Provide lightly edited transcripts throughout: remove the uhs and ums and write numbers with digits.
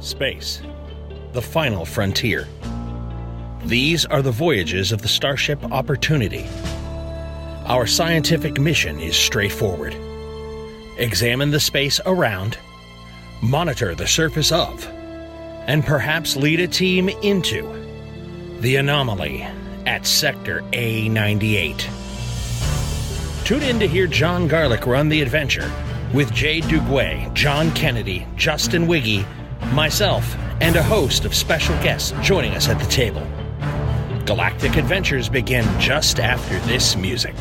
Space, the final frontier. These are the voyages of the Starship Opportunity. Our scientific mission is straightforward. Examine the space around, monitor the surface of, and perhaps lead a team into the anomaly at Sector A98. Tune in to hear John Garlick run the adventure with Jade Duguay, John Kennedy, Justin Wiggy, myself, and a host of special guests joining us at the table. Galactic adventures begin just after this music.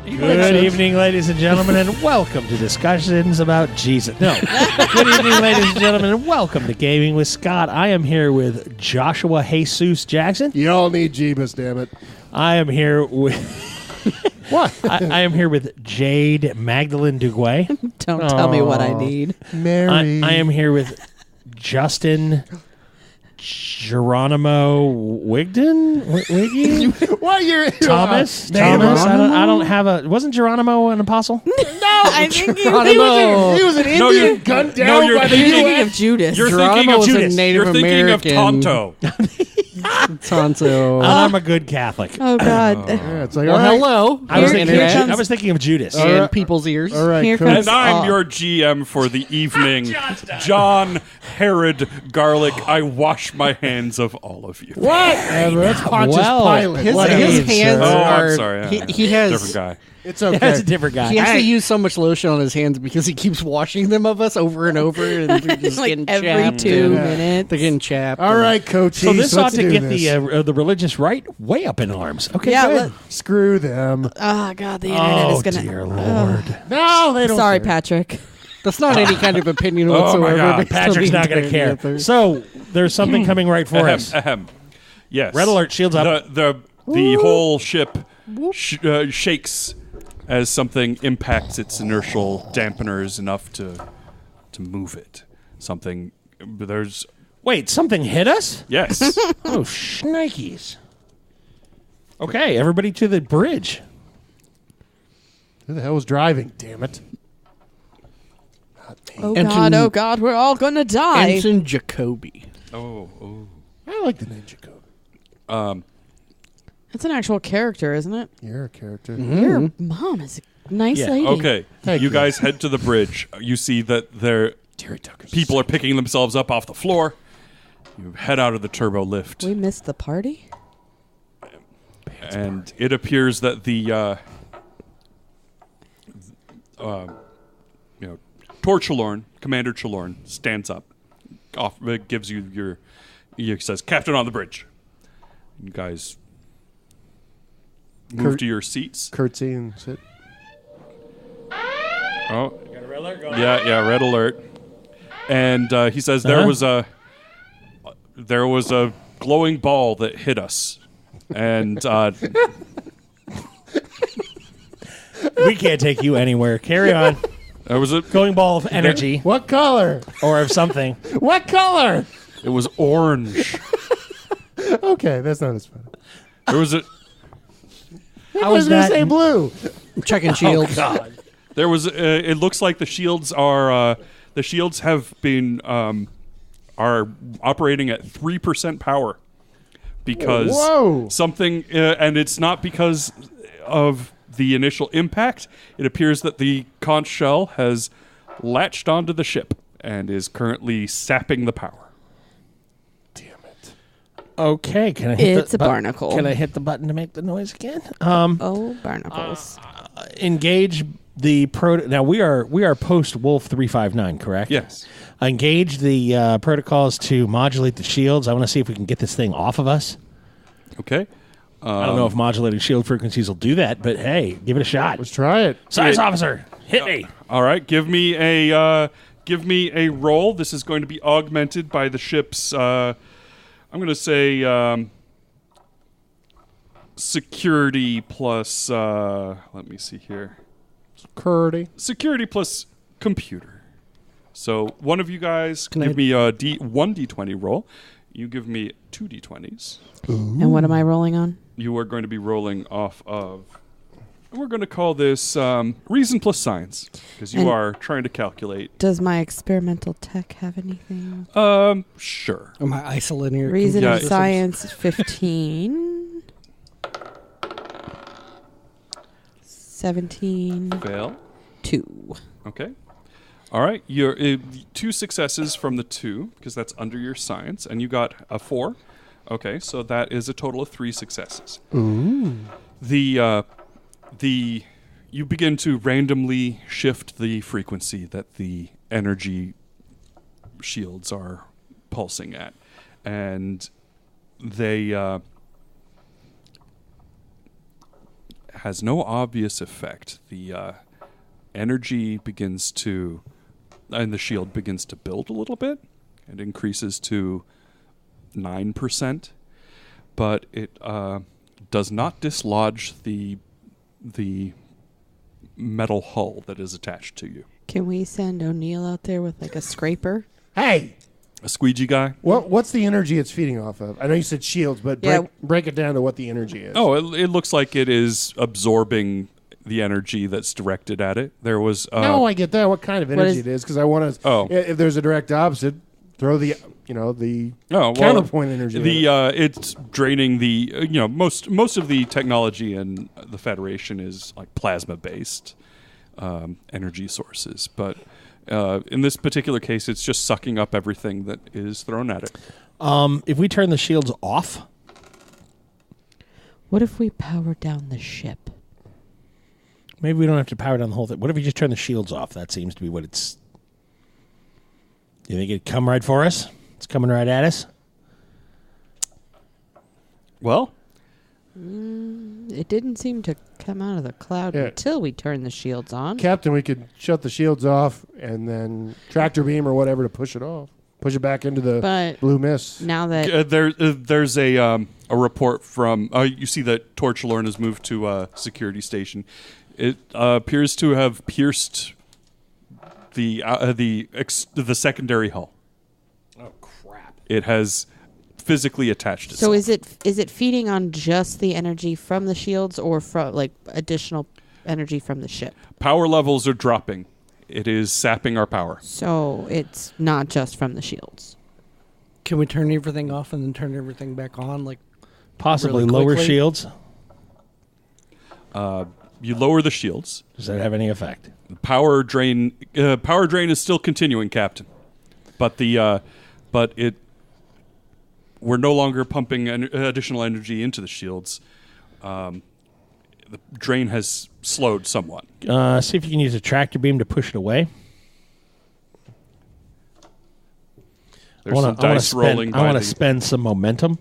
Good evening, ladies and gentlemen, and welcome to Discussions About Jesus. No. Good evening, ladies and gentlemen, and welcome to Gaming with Scott. I am here with Joshua Jesus Jackson. You all need Jeebus, damn it. I am here with... What? I am here with Jade Magdalene Duguay. Don't tell me what I need. Mary. I am here with Justin Geronimo Wigden? Wiggy? What you're Thomas? Thomas? I don't have a... Wasn't Geronimo an apostle? No, I think he was an Indian gunned down by the thinking U.S. of Judas. You're Geronimo thinking of was Judas. a Native You're thinking American. of Tonto. Tonto. And I'm a good Catholic. Oh, God. Yeah, it's like, Well, all right. hello. I was, Internet. thinking, I was thinking of Judas. And people's ears. All right, Here cool. comes And I'm your GM for the evening, John Herod Garlic. I wash my hands of all of you. Whatever. That's Pontius Well, Pilate. His, Whatever. his hands Oh, are... I'm sorry. He has... Different guy. It's okay. That's a different guy. He has to use so much lotion on his hands because he keeps washing them of us over and over, and they're just Like getting every chapped 2 and- minutes. They're getting chapped. All right, Coach. So this ought let's to do get this. the religious right way up in arms. Okay, Yeah, good. Screw them. Oh, God, the internet Oh, is going to... dear Lord. No, they don't. Sorry, care. Patrick. That's not any kind of opinion Oh, whatsoever. my God. based on Patrick's the not going to entire care. answer. So there's something coming right for us. Yes. Red alert, shields up. The whole ship shakes as something impacts its inertial dampeners enough to move it. Something. There's. Wait, something hit us? Yes. Oh, shnikes. Okay, everybody to the bridge. Who the hell was driving? Damn it. Oh, Ensign- God, oh, God, we're all going to die. Ensign Jacoby. Oh. I like the name Jacob. It's an actual character, isn't it? You're a character. Your mom is a nice Yeah, lady. Okay. Thank You you. guys head to the bridge. You see that people are picking themselves up off the floor. You head out of the turbo lift. We missed the party? And it appears that the Torchalorn, Commander Chalorn, stands up, gives you he says, "Captain on the bridge." You guys move to your seats. Curtsy and sit. Oh, yeah, red alert. And he says there was a glowing ball that hit us, and We can't take you anywhere. Carry on. there was a. Going ball of energy What color? or of something. What color? It was orange. Okay, that's not as funny. There was a. I was going to that- say blue. Checking shields. God. There was. It looks like the shields are. The shields have been are operating at 3% power because Whoa. something, and it's not because of the initial impact. It appears that the conch shell has latched onto the ship and is currently sapping the power. Damn it. Okay, can I hit It's a barnacle. Can I hit the button to make the noise again? Oh, barnacles. Engage the Now we are post Wolf 359, correct? Yes. Engage the protocols to modulate the shields. I want to see if we can get this thing off of us. Okay. I don't know if modulating shield frequencies will do that, but hey, give it a shot. Let's try it. Science officer, hit me. All right. Give me a roll. This is going to be augmented by the ship's. I'm going to say security plus. Let me see here. Curdy. Security plus computer. So one of you guys Can give I- me a one d20 roll. You give me 2 d20s. And what am I rolling on? You are going to be rolling off of. We're going to call this reason plus science because you And- are trying to calculate. Does my experimental tech have anything? Sure. Am I isolating your Reason Yeah. and science 15. 17. Fail. 2. Okay. All right. You're 2 successes from the 2 because that's under your science, and you got a 4. Okay, so that is a total of 3 successes. Ooh. You begin to randomly shift the frequency that the energy shields are pulsing at, and they has no obvious effect. The energy begins to, and the shield begins to build a little bit. It increases to 9%, but it does not dislodge the metal hull that is attached to you. Can we send O'Neill out there with like a scraper? Hey, A squeegee guy? what's the energy it's feeding off of? I know you said shields, but Yeah. break it down to what the energy is. Oh, it looks like it is absorbing the energy that's directed at it. There was no, I get that. What kind of What energy is- it is? Because I want to. Oh. If there's a direct opposite, throw the well, counterpoint energy. the at it. it's draining the most of the technology in the Federation is like plasma based energy sources, but in this particular case, it's just sucking up everything that is thrown at it. If we turn the shields off, What if we power down the ship? maybe we don't have to power down the whole thing. What if we just turn the shields off? That seems to be what it's. You think it'd come right for us? It's coming right at us. Well, It didn't seem to come out of the cloud Yeah. until we turned the shields on. Captain, we could shut the shields off and then tractor beam or whatever to push it off, push it back into the But blue mist. now that there's a report from you see that Torch Lorne has moved to a security station. It appears to have pierced the secondary hull. Oh crap! It has physically attached itself. so is it feeding on just the energy from the shields or from like additional energy from the ship? Power levels are dropping. It is sapping our power. So it's not just from the shields. Can we turn everything off and then turn everything back on? Like Possibly really lower quickly? shields. You lower the shields. Does that have any effect? The power drain is still continuing, Captain. But we're no longer pumping additional energy into the shields. The drain has slowed somewhat. See if you can use a tractor beam to push it away. There's some dice rolling. I want to spend some momentum.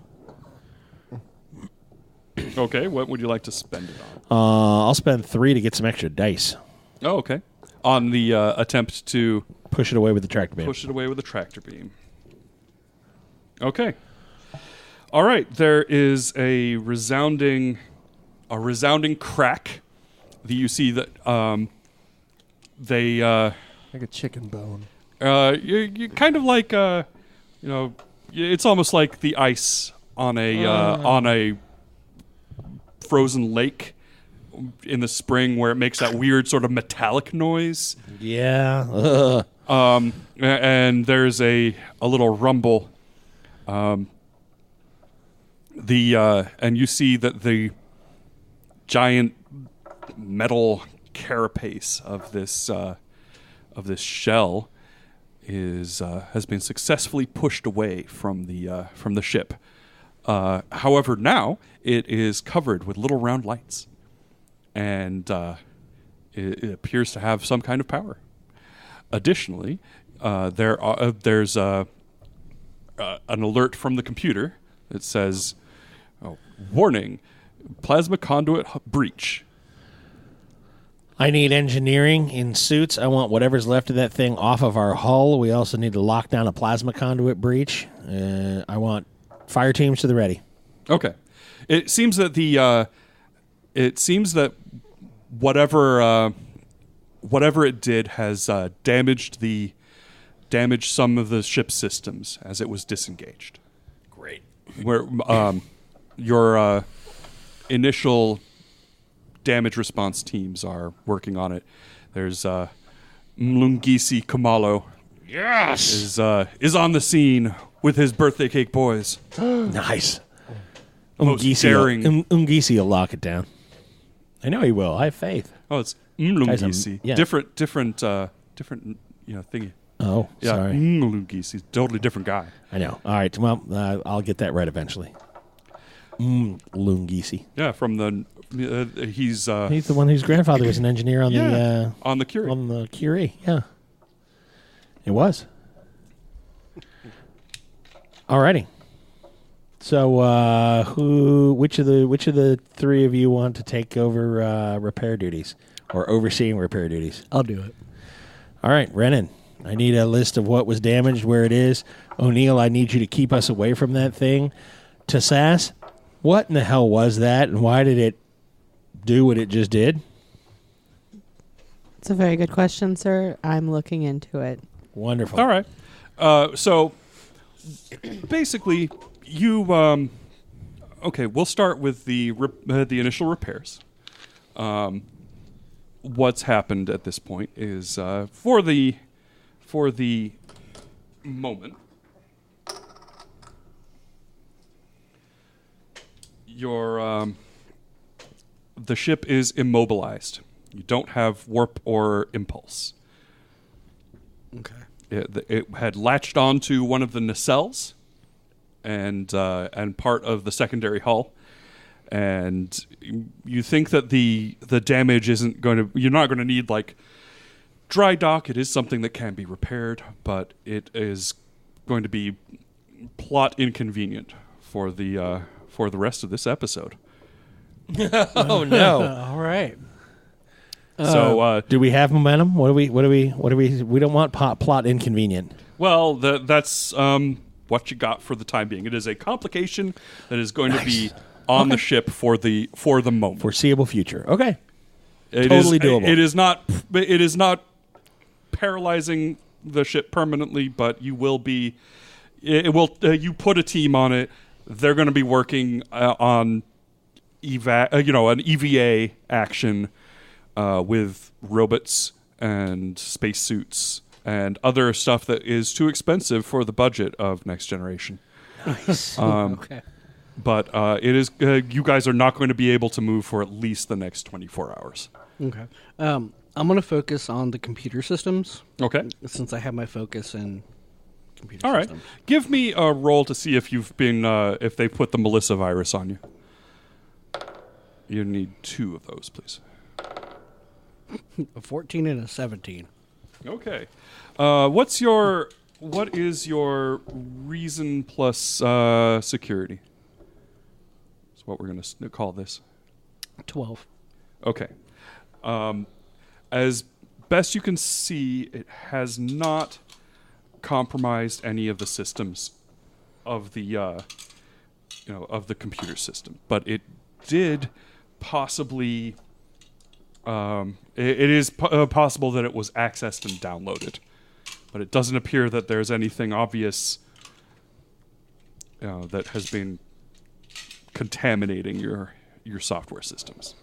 Okay, what would you like to spend it on? I'll spend 3 to get some extra dice. Oh, okay. On the attempt to Push it away with the tractor beam. push it away with a tractor beam. Okay. All right. There is a resounding crack. You see that they Like a chicken bone. you kind of like it's almost like the ice on a frozen lake in the spring where it makes that weird sort of metallic noise. Yeah. Ugh. And there's a little rumble. And you see that the giant metal carapace of this shell has been successfully pushed away from the ship. However, now it is covered with little round lights, and it appears to have some kind of power. Additionally, there's an alert from the computer that says, "Warning: plasma conduit breach." I need engineering in suits. I want whatever's left of that thing off of our hull. We also need to lock down a plasma conduit breach. I want fire teams to the ready. Okay, it seems that whatever it did has damaged the damaged some of the ship's systems as it was disengaged. Great. Where your initial damage response teams are working on it. There's Mlungisi Kamalo. Yes. Is on the scene with his birthday cake boys. Nice. Most daring. Ungisi will lock it down. I know he will. I have faith. Oh, it's Mlungisi. yeah. Different thingy. Oh, Yeah, sorry. Mlungisi. Totally different guy. I know. All right. Well, I'll get that right eventually. Lungisi. Yeah, from the he's He's the one whose grandfather was an engineer on on the Curie. on the Curie. Yeah, it was. Alrighty. So, which of the three of you want to take over repair duties or overseeing repair duties? I'll do it. All right, Renan. I need a list of what was damaged, where it is. O'Neill, I need you to keep us away from that thing. Tassas, what in the hell was that, and why did it do what it just did? It's a very good question, sir. I'm looking into it. Wonderful. All right. So basically, you okay. We'll start with the initial repairs. What's happened at this point is for the moment, the ship is immobilized. You don't have warp or impulse. Okay. It had latched onto one of the nacelles and part of the secondary hull, and you think that the damage isn't going to. You're not going to need like dry dock. It is something that can be repaired, but it is going to be plot inconvenient for the rest of this episode. Oh no! All right. So Do we have momentum? What do we? We don't want plot inconvenient. well, that's what you got for the time being. It is a complication that is going to be on the ship for the moment. Foreseeable future. Okay. It Totally is, doable. It is not paralyzing the ship permanently, but you will be. It will. You put a team on it. They're going to be working on an EVA action with robots and spacesuits and other stuff that is too expensive for the budget of Next Generation. Nice. Okay. But it is. You guys are not going to be able to move for at least the next 24 hours. Okay. I'm going to focus on the computer systems Okay. since I have my focus in computer All right. systems. Give me a roll to see if you've been if they put the Melissa virus on you. You need 2 of those, please. A 14 and a 17. Okay. What is your reason plus security? That's what we're going to call this. 12. Okay. As best you can see, it has not compromised any of the systems of the of the computer system, but it did possibly. It is possible that it was accessed and downloaded, but it doesn't appear that there's anything obvious that has been contaminating your software systems.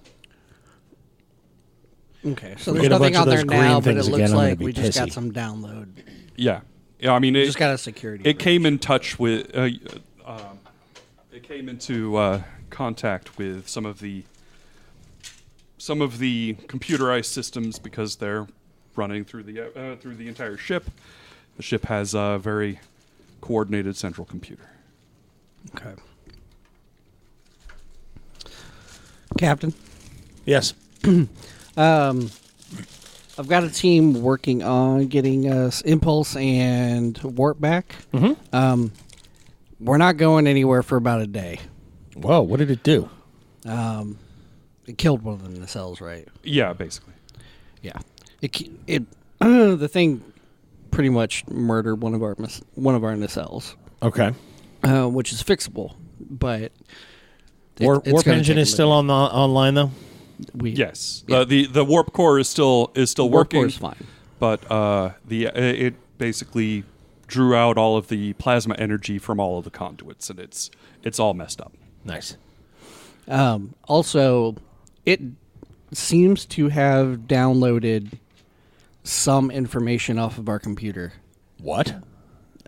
Okay. So We there's get a nothing bunch of on there those green now, but it things looks again, I'm gonna like be we just got pissy. some download. Yeah. I mean, We just got a security. It came in touch with. It came into contact with some of the computerized systems because they're running through the entire ship. The ship has a very coordinated central computer. Okay. Captain, Yes. I've got a team working on getting us impulse and warp back. Mm-hmm. We're not going anywhere for about a day. Whoa! What did it do? It killed one of the nacelles, right? Yeah, basically. Yeah. The thing pretty much murdered one of our nacelles, Okay. which is fixable, but Warp engine is still online though. Yes. Yeah. The warp core is still Warp working. core is fine. But basically drew out all of the plasma energy from all of the conduits, and it's all messed up. Nice. Also, it seems to have downloaded some information off of our computer. What?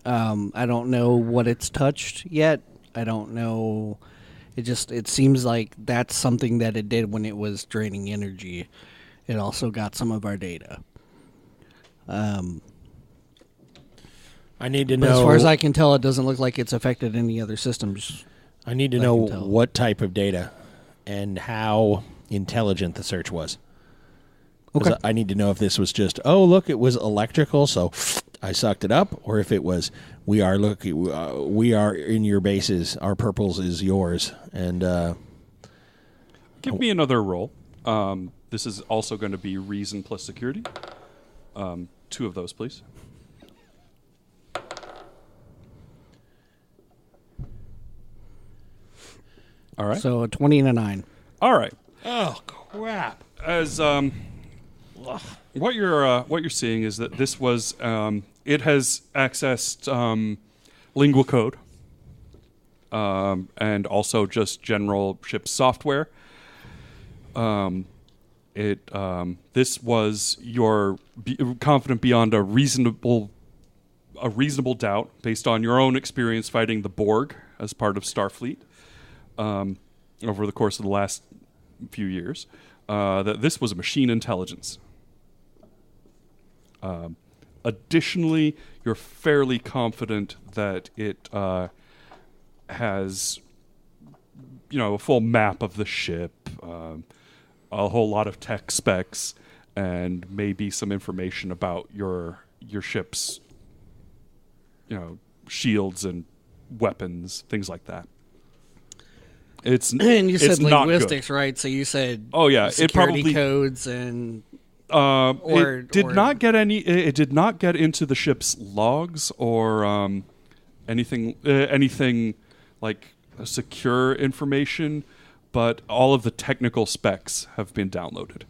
I don't know what it's touched yet. I don't know. It seems like that's something that it did when it was draining energy. It also got some of our data. I need to But know. as far as I can tell, it doesn't look like it's affected any other systems. I need to I know can tell. what type of data and how intelligent the search was. 'Cause Okay. I need to know if this was just, oh, look, it was electrical, so I sucked it up, or if it was, we are in your bases, our purples is yours, and Give me another roll. This is also going to be reason plus security. 2 of those, please. All right. So a 20 and a 9. All right. oh crap! As what you're seeing is that this was it has accessed lingua code and also just general ship software. This was your confident beyond a reasonable doubt based on your own experience fighting the Borg as part of Starfleet over the course of the last few years, that this was a machine intelligence. Additionally, you're fairly confident that it has, a full map of the ship, a whole lot of tech specs, and maybe some information about your ship's, shields and weapons, things like that. It's And you said it's not good. linguistics, right? So you said Oh yeah, it security probably codes and it did not get any. It did not get into the ship's logs or anything like secure information, but all of the technical specs have been downloaded.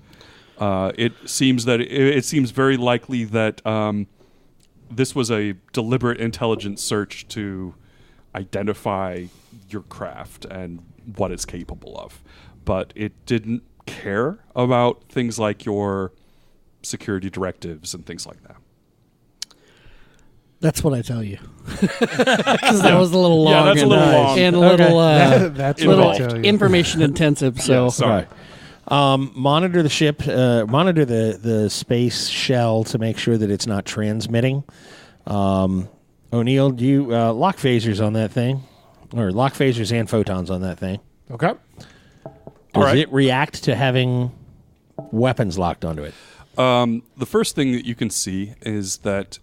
It seems very likely that this was a deliberate intelligence search to identify your craft and what it's capable of, but it didn't care about things like your security directives and things like that. that's what I tell you. Because that was a little long. Yeah, that's a and, little long. and a little That's Little what I tell you. information intensive. So Yeah, sorry. Monitor the ship, monitor the space shell to make sure that it's not transmitting. O'Neill, do you lock phasers on that thing, or lock phasers and photons on that thing? Okay. Does right. it react to having weapons locked onto it? The first thing that you can see is that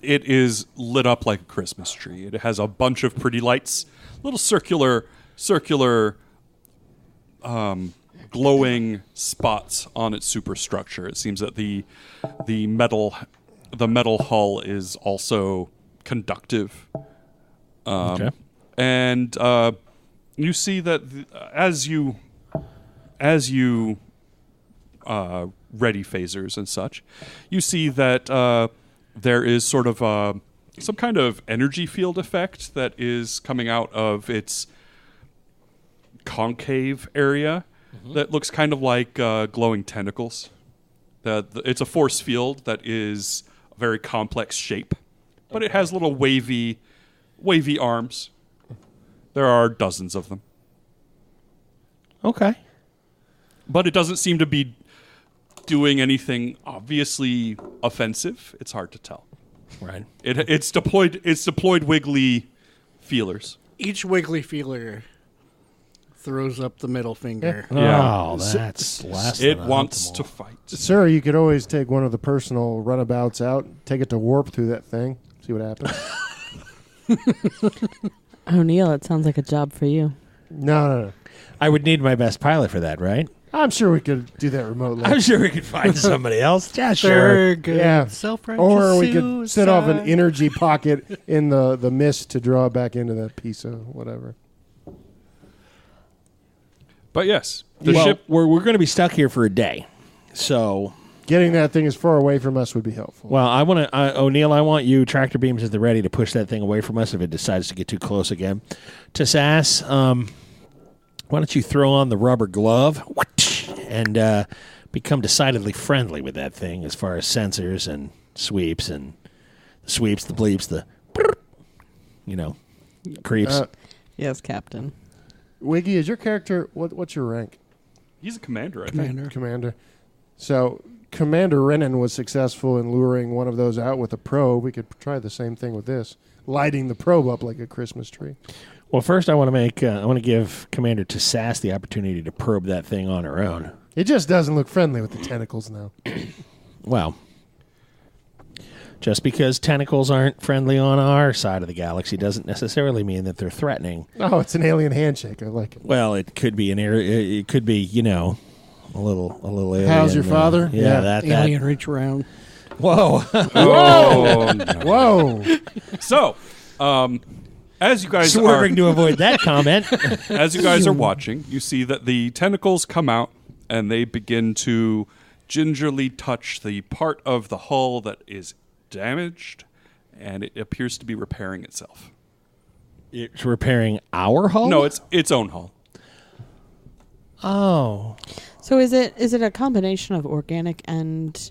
it is lit up like a Christmas tree. It has a bunch of pretty lights, little circular, glowing spots on its superstructure. It seems that the metal hull is also conductive. Okay. And you see that as you ready phasers and such, you see that there is sort of some kind of energy field effect that is coming out of its concave area that looks kind of like glowing tentacles. It's a force field that is a very complex shape, but it has little wavy arms. There are dozens of them. Okay. But it doesn't seem to be doing anything obviously offensive. It's hard to tell. Right. It's deployed wiggly feelers. each wiggly feeler throws up the middle finger. Yeah. Oh, that's less It than wants optimal. to fight. Sir, you could always take one of the personal runabouts out, take it to warp through that thing, see what happens. O'Neill, it sounds like a job for you. No. I would need my best pilot for that, right? I'm sure we could do that remotely. I'm sure we could find somebody else. Yeah, sure. They're good. Yeah. Self-righteous Or we could set off an suicide. energy pocket in the mist to draw it back into that piece of whatever. But yes, the Well, ship. we're going to be stuck here for a day. So Getting that thing as far away from us would be helpful. Well, I want to, O'Neill, I want you, tractor beams at the ready, to push that thing away from us if it decides to get too close again. To Sass, why don't you throw on the rubber glove and become decidedly friendly with that thing as far as sensors and sweeps, the bleeps, the, creeps. Yes, Captain. Wiggy, is your character, what's your rank? He's a commander, I think. Commander. So Commander Renan was successful in luring one of those out with a probe. We could try the same thing with this, lighting the probe up like a Christmas tree. Well, first I want to give Commander Tassas the opportunity to probe that thing on her own. It just doesn't look friendly with the tentacles now. Well, just because tentacles aren't friendly on our side of the galaxy doesn't necessarily mean that they're threatening. Oh, it's an alien handshake. I like it. Well, it could be a little alien. How's your father? Yeah, that Alien reach around. Whoa. Oh, no. Whoa. So, as you guys Swerving to avoid that comment. as you guys are watching, you see that the tentacles come out and they begin to gingerly touch the part of the hull that is damaged, and it appears to be repairing itself. It's repairing our hull? No, it's its own hull. Oh. So is it a combination of organic and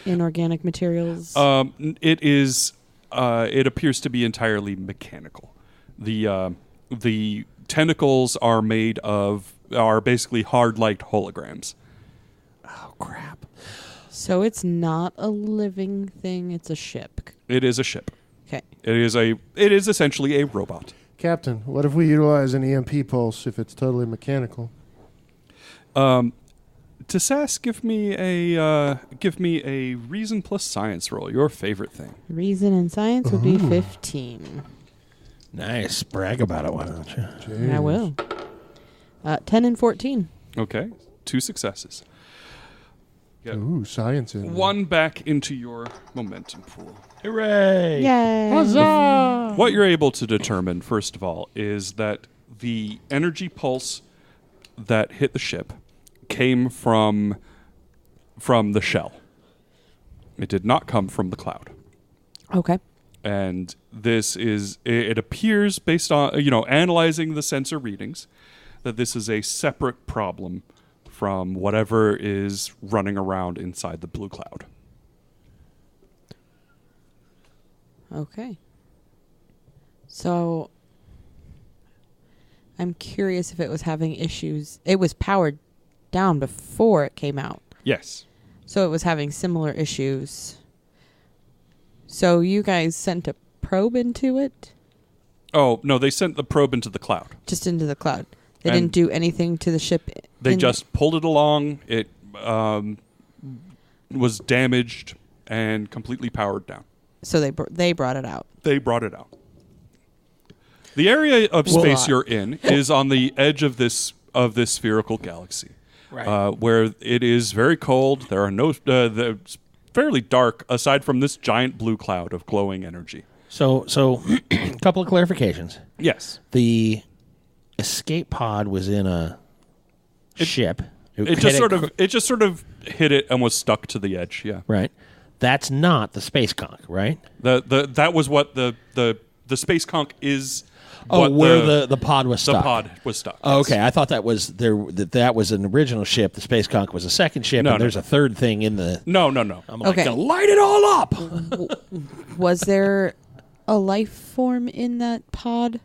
inorganic materials? It is. It appears to be entirely mechanical. The tentacles are basically hard-like holograms. Oh, crap. So it's not a living thing, it's a ship. It is a ship. Okay. It is essentially a robot. Captain, what if we utilize an EMP pulse if it's totally mechanical? Tassas, give me a reason plus science roll. Your favorite thing. Reason and science would be 15. Nice. Brag about it, why don't you? I will. 10 and 14. Okay, 2 successes. Get Ooh, science in there. 1 back into your momentum pool. Hooray! Yay! Huzzah! What you're able to determine, first of all, is that the energy pulse that hit the ship came from the shell. It did not come from the cloud. Okay. And it appears, based on analyzing the sensor readings, that this is a separate problem from whatever is running around inside the blue cloud. Okay. So I'm curious if it was having issues. It was powered down before it came out. Yes. So it was having similar issues. So you guys sent a probe into it? Oh, no, they sent the probe into the cloud. Just into the cloud. They And didn't do anything to the ship? They just pulled it along. It was damaged and completely powered down. So they brought it out. They brought it out. The area of space you're in is on the edge of this spherical galaxy, Right. where it is very cold. There are no, it's fairly dark aside from this giant blue cloud of glowing energy. So a couple of clarifications. Yes, The escape pod was in a ship. it just sort of hit it and was stuck to the edge. Yeah, Right. That's not the space conch, right? that was what the space conch is. Oh, what where the pod was the stuck. pod was stuck. Oh, yes. okay. I thought that was that was an original ship. The space conch was a second ship, No, and no, there's no. a third thing in the. No. I'm like, Okay. gonna light it all up. Was there a life form in that pod?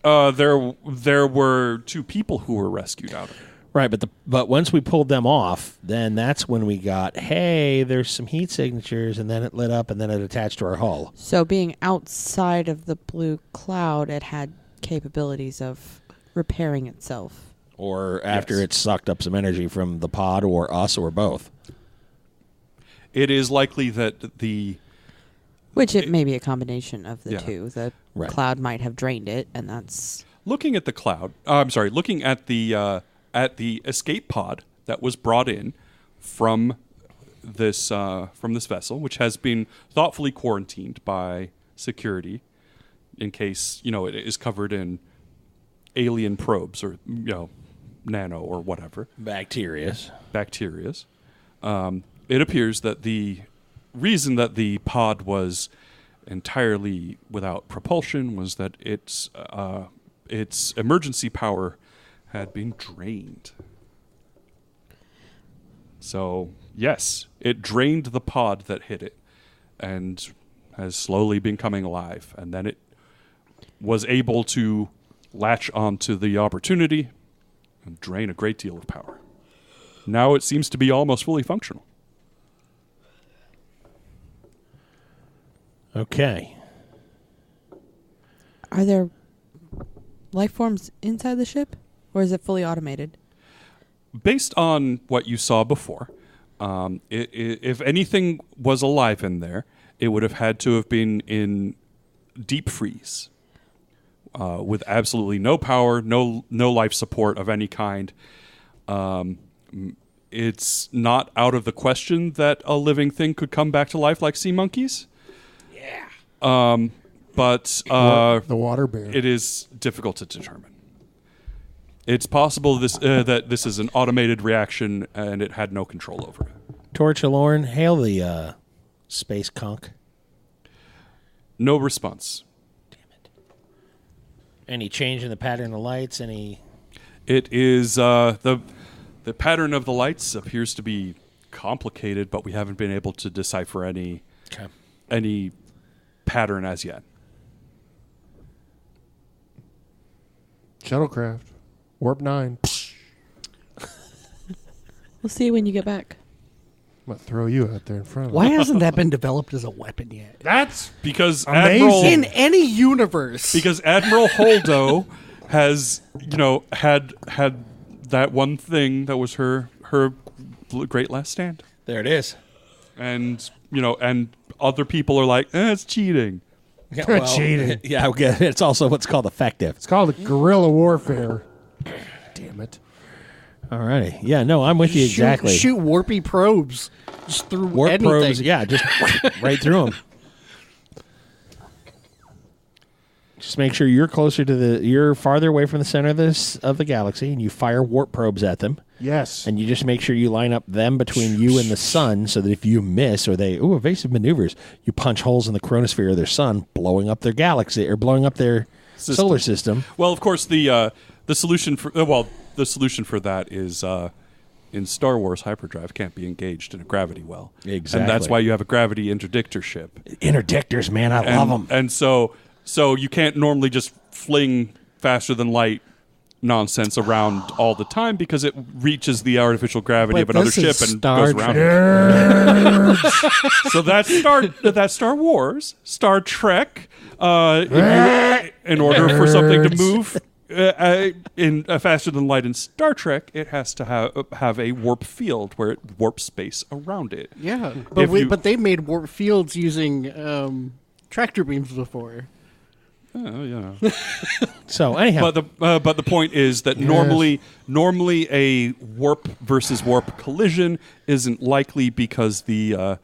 There were 2 people who were rescued out of it. Right, but once we pulled them off, then that's when we got, hey, there's some heat signatures, and then it lit up, and then it attached to our hull. So being outside of the blue cloud, it had capabilities of repairing itself. Or after Yes. it sucked up some energy from the pod, or us, or both. It is likely that Which it may be a combination of the Yeah. two. The Right. cloud might have drained it, and that's... looking at the cloud. Looking at the escape pod that was brought in from this vessel, which has been thoughtfully quarantined by security in case it is covered in alien probes or nano or whatever Bacterias. bacterias. it appears that the reason that the pod was entirely without propulsion was that its emergency power had been drained. So, yes, it drained the pod that hit it and has slowly been coming alive. And then it was able to latch onto the opportunity and drain a great deal of power. Now it seems to be almost fully functional. Okay. Are there life forms inside the ship, or is it fully automated? Based on what you saw before, if anything was alive in there, it would have had to have been in deep freeze with absolutely no power, no life support of any kind. It's not out of the question that a living thing could come back to life like sea monkeys. Yeah. But The water bear. it is difficult to determine. It's possible that this is an automated reaction and it had no control over it. Torch Alorn, hail the space conch. No response. Any change in the pattern of lights? Any? It is the pattern of the lights appears to be complicated, but we haven't been able to decipher any pattern as yet. Shuttlecraft. Warp 9. We'll see when you get back. I'm going to throw you out there in front of Why hasn't that been developed as a weapon yet? That's Because Amazing. Admiral In any universe. because Admiral Holdo has had that one thing that was her great last stand, There it is. and and other people are like, it's cheating. Yeah, Cheating. Yeah, okay. It's also what's called effective. It's called guerrilla warfare. Damn it. Alrighty. Yeah, no, I'm with you exactly. Shoot warpy probes just through Warp anything. probes, yeah, just right through them. Just make sure you're closer to you're farther away from the center of the galaxy, and you fire warp probes at them. Yes. And you just make sure you line up them between you and the sun, so that if you miss or they evasive maneuvers, you punch holes in the chronosphere of their sun, blowing up their galaxy or blowing up their solar system. Well, of course, the solution for that is in Star Wars, hyperdrive can't be engaged in a gravity well. Exactly. And that's why you have a gravity interdictor ship. Interdictors, man, I love them. And so you can't normally just fling faster than light nonsense around all the time because it reaches the artificial gravity But of another this is ship and Star goes around Trek. it. So that's Star Wars, Star Trek. In order for something to move in faster than light in Star Trek, it has to have a warp field where it warps space around it. Yeah, If but they made warp fields using tractor beams before. So anyhow, But the point is that normally a warp versus warp collision isn't likely because the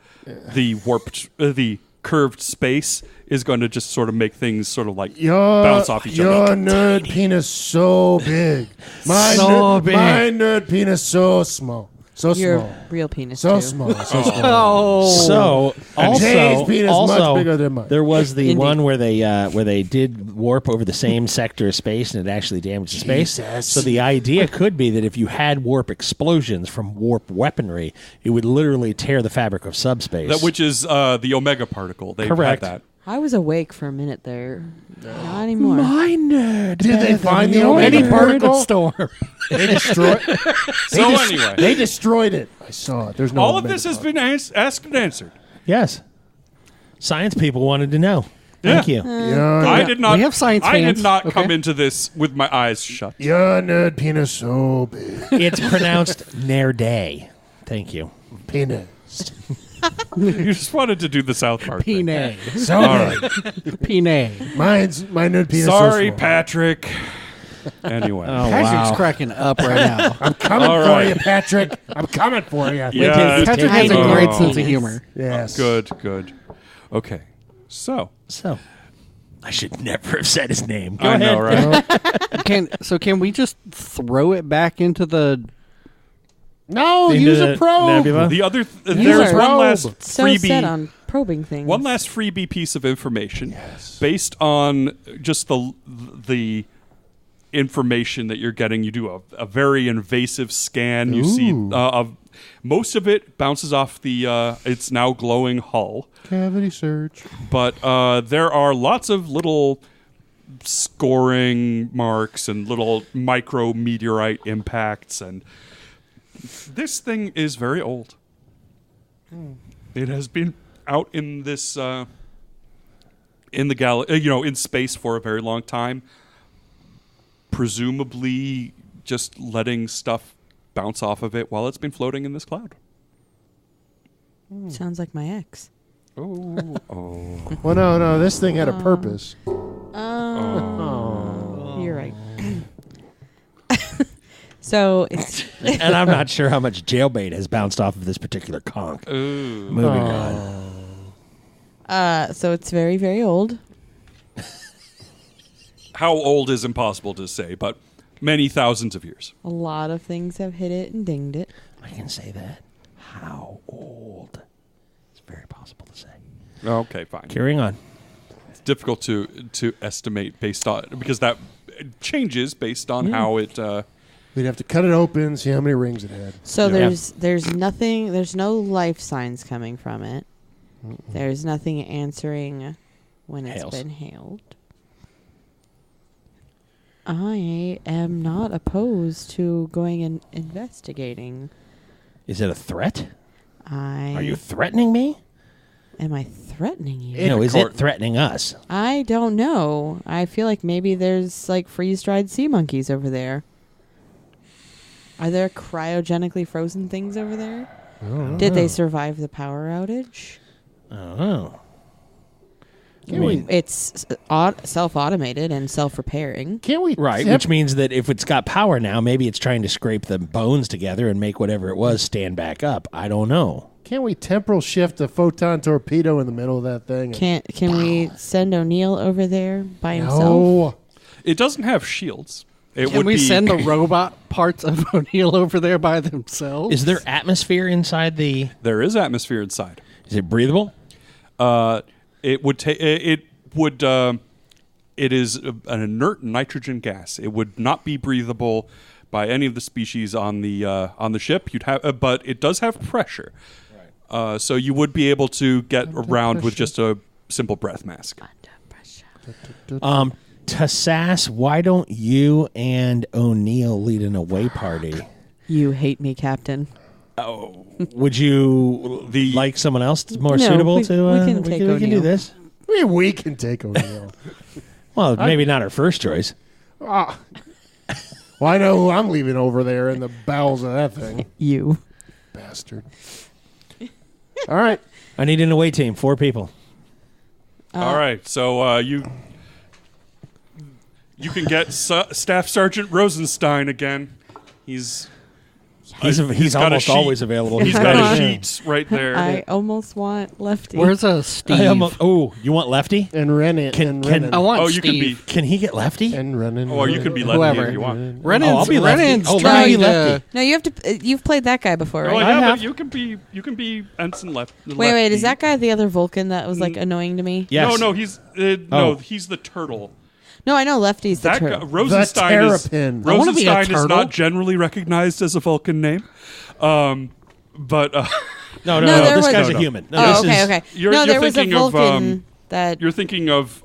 curved space is going to just sort of make things sort of like bounce off each Your other. nerd penis so big. My nerd penis so small. So Your small. real penis. So too. small. So small. so Jay's penis also much bigger than mine. there was the Indeed. one where they did warp over the same sector of space and it actually damaged the space. Jesus. So the idea could be that if you had warp explosions from warp weaponry, it would literally tear the fabric of subspace. Which is the Omega particle. They've Correct. had that. I was awake for a minute there. Not anymore. My nerd. Did they find the Any Omega part of the particle? storm. They destroyed. Anyway, They destroyed it. I saw it. There's no. all of Omega this has particle. been asked and answered. Yes. Science people wanted to know. Thank you. I did not. We have science I did fans, not okay? come into this with my eyes shut. Your nerd penis so big. It's pronounced Nerday. Thank you. Penis. You just wanted to do the South Park thing. Pene. So big. Pene. My nerd penis. Sorry, so small. Patrick. Anyway. Oh, Patrick's wow. cracking up right now. I'm coming All for right. you, Patrick. I'm coming for you. Yeah. Patrick has a taking great it. sense of humor. Yes. Good. Okay. So, So, I should never have said his name. Go I ahead. know, right? Can we just throw it back into the No, Into use the a probe. nebula? The other, You there's are one last so freebie. set on probing things. One last freebie piece of information based on just the information that you're getting. You do a very invasive scan. You see most of it bounces off the it's now glowing hull. Cavity search. But there are lots of little scoring marks and little micro meteorite impacts, and this thing is very old. It has been out in this in the in space for a very long time. Presumably, just letting stuff bounce off of it while it's been floating in this cloud. Sounds like my ex. Oh. Well, no, this thing had a purpose. Oh, you're right. So it's And I'm not sure how much jailbait has bounced off of this particular conch. Ooh. Moving on. so it's very, very old. How old is impossible to say, but many thousands of years. A lot of things have hit it and dinged it. I can say that. How old? It's very possible to say. Okay, fine. Carrying on. It's difficult to estimate based on because that changes based on how it. We'd have to cut it open, see how many rings it had. So Yeah. there's nothing. There's no life signs coming from it. There's nothing answering when it's Hails. been hailed. I am not opposed to going and investigating. Is it a threat? Are Are you threatening me? Am I threatening you? No, is it threatening us? I don't know. I feel like maybe there's like freeze-dried sea monkeys over there. Are there cryogenically frozen things over there? Did they survive the power outage? Oh. It's self-automated and self-repairing. Can't we? Right, which means that if it's got power now, maybe it's trying to scrape the bones together and make whatever it was stand back up. I don't know. Can't we temporal shift a photon torpedo in the middle of that thing? Can we send O'Neill over there by himself? No. It doesn't have shields. It Can would we be, send the robot parts of O'Neill over there by themselves? Is there atmosphere inside the... There is atmosphere inside. Is it breathable? It would take. It would. It is an inert nitrogen gas. It would not be breathable by any of the species on the ship. You'd have, but it does have pressure. Right. So you would be able to get around with just a simple breath mask. Tassas, why don't you and O'Neill lead an away party? You hate me, Captain. Oh, would you like someone else more No, suitable we- to? we can take we can do O'Neill. this. We can take O'Neill. Well, maybe not our first choice. Well, I know who I'm leaving over there in the bowels of that thing. You. Bastard. All right. I need an away team, 4 people. All right. So you can get Staff Sergeant Rosenstein again. He's He's got a almost sheet. always available. He's got a sheet right there. I almost want Lefty. Where's a Steve? Oh, you want Lefty? And Renan. Can- I want Oh, Steve. you can be. Can he get Lefty? And Renan. Or you can be Lefty Whoever. if you want. Renan's, I'll be lefty. Renan's Oh, let me trying be to... lefty. No, you have to. You've played that guy before, Oh right? yeah, have. but you can be Ensign Left. Wait. Is that guy the other Vulcan that was like annoying to me? Yes. No, he's he's the turtle. No, I know Lefty's the That guy, turtle. Rosenstein is Terrapin. I wanna be a Rosenstein is turtle. not generally recognized as a Vulcan name, but No, No, there this was- guy's No, a no. human. No, Oh, this okay, is- okay. you're- No, you're there was a thinking of, Vulcan that you're thinking of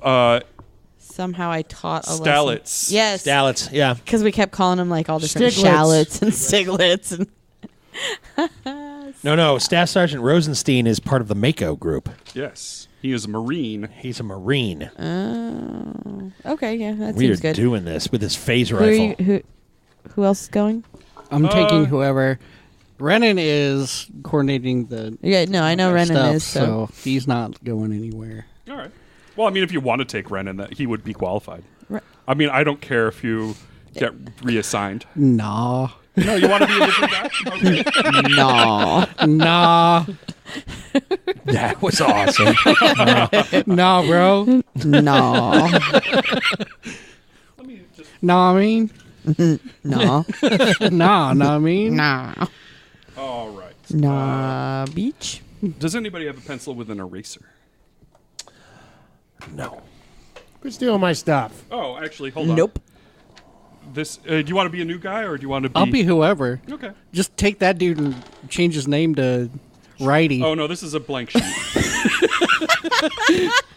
somehow I taught a Stalets. lesson. Yes. Stalets, yeah. Because we kept calling him like all different Stiglitz. shallots and siglets and No, Staff Sergeant Rosenstein is part of the Mako group. yes, he is a Marine. He's a Marine. okay, yeah, that We are seems good. doing this with his phase Who, are rifle. you, who else is going? I'm taking whoever. Renan is coordinating the Yeah, no, I know Renan stuff, is. So he's not going anywhere. All right. Well, I mean, if you want to take Renan, that he would be qualified. Right. I mean, I don't care if you get reassigned. Nah. No, you want to be a different guy? Okay. no. Nah. That was awesome. Nah, bro. No. Nah, I mean. No. Nah, I mean. No. All right. Nah, beach. Does anybody have a pencil with an eraser? No. Quit stealing my stuff. Oh, actually, hold on. Nope. This. Do you want to be a new guy or do you want to be? I'll be whoever. Okay. Just take that dude and change his name to Righty. Oh no, this is a blank sheet.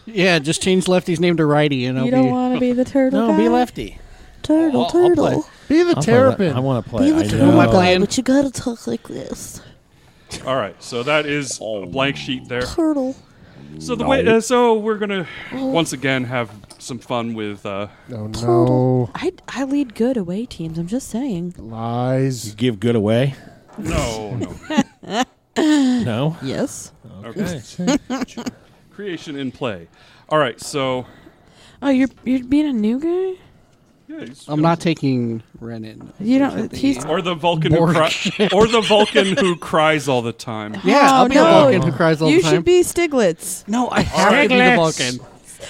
Yeah, just change Lefty's name to Righty, and I'll You be. don't want to be the turtle No, guy? be lefty. Turtle, I'll play. turtle. Be the I'll play terrapin. I want to play. Be the I turtle Who am I know. playing? but you gotta talk like this. All right, so that is a blank sheet there. Turtle. So the way, so we're gonna once again have some fun with. Oh Turtle. no. I lead good away teams. I'm just saying. Lies. Give good away? No. No. Yes. Okay. Creation in play. All right, so Oh, you're being a new guy. yeah, I'm not taking Renan. You don't. He's. or the Vulcan who Boring or the Vulcan who cries all the time. Yeah, Oh, I'll be no. the Vulcan who cries all You the time. should be Stiglitz. No, I have to be the Stiglitz. Vulcan.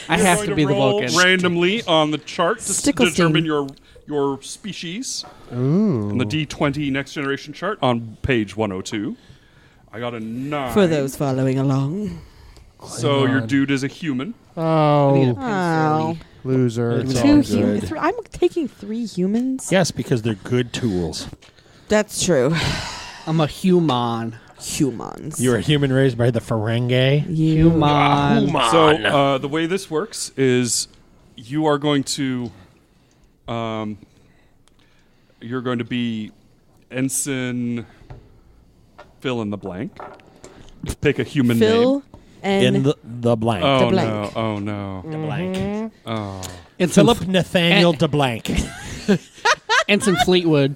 I You're have going to be the roll Vulcan. randomly on the chart to Sticklestein. determine your species. Ooh. On the D20 Next Generation chart on page 102. I got a 9. For those following along. So your on. dude is a human. I need a Oh, pen Oh. loser. It's It's all all Two good. humans. I'm taking 3 humans. Yes, because they're good tools. That's true. I'm a human. Humans. You're a human raised by the Ferengi. Human. So the way this works is you are going to you're going to be ensign fill in the blank. Pick a human Phil name. and In the blank. Oh the blank. no! Oh no! The blank. Oh. Ensign, Philip Nathaniel de blank. Ensign Fleetwood.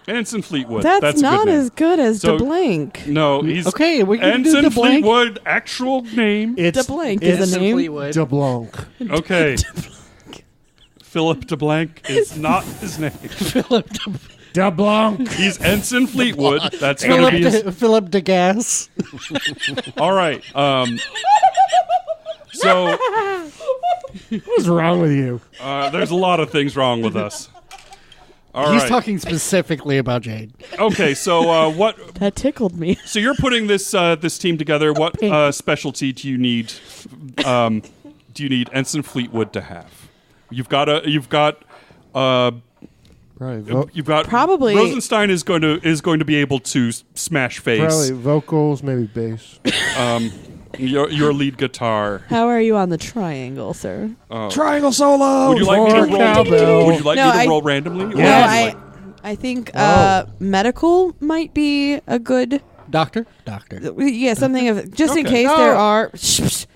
Ensign Fleetwood. that's a not good name. as good as So- the blank. No, he's Okay, we can do Ensign the blank. Fleetwood. Actual name. It's The blank is it's a Ensign name. Fleetwood. de Blanc. Okay. Philip de Blanc is not his name. Philip de, De Blanc. He's Ensign Fleetwood. That's going to be his. Philip de Gas. All right. So What's wrong with you? there's a lot of things wrong with us. All He's right. talking specifically about Jade. Okay, so what? That tickled me. So you're putting this this team together. What specialty do you need? Do you need Ensign Fleetwood to have? You've got Probably, Probably- Rosenstein is going to be able to smash face. probably vocals, maybe bass. Your lead guitar. How are you on the triangle, sir? Triangle solo. Would you like me to Or roll? cowbell. Would you like No, me to I- roll randomly? or Yeah. would you No, I think medical might be a good. Doctor? Yeah, something of just in Okay. case No. there are.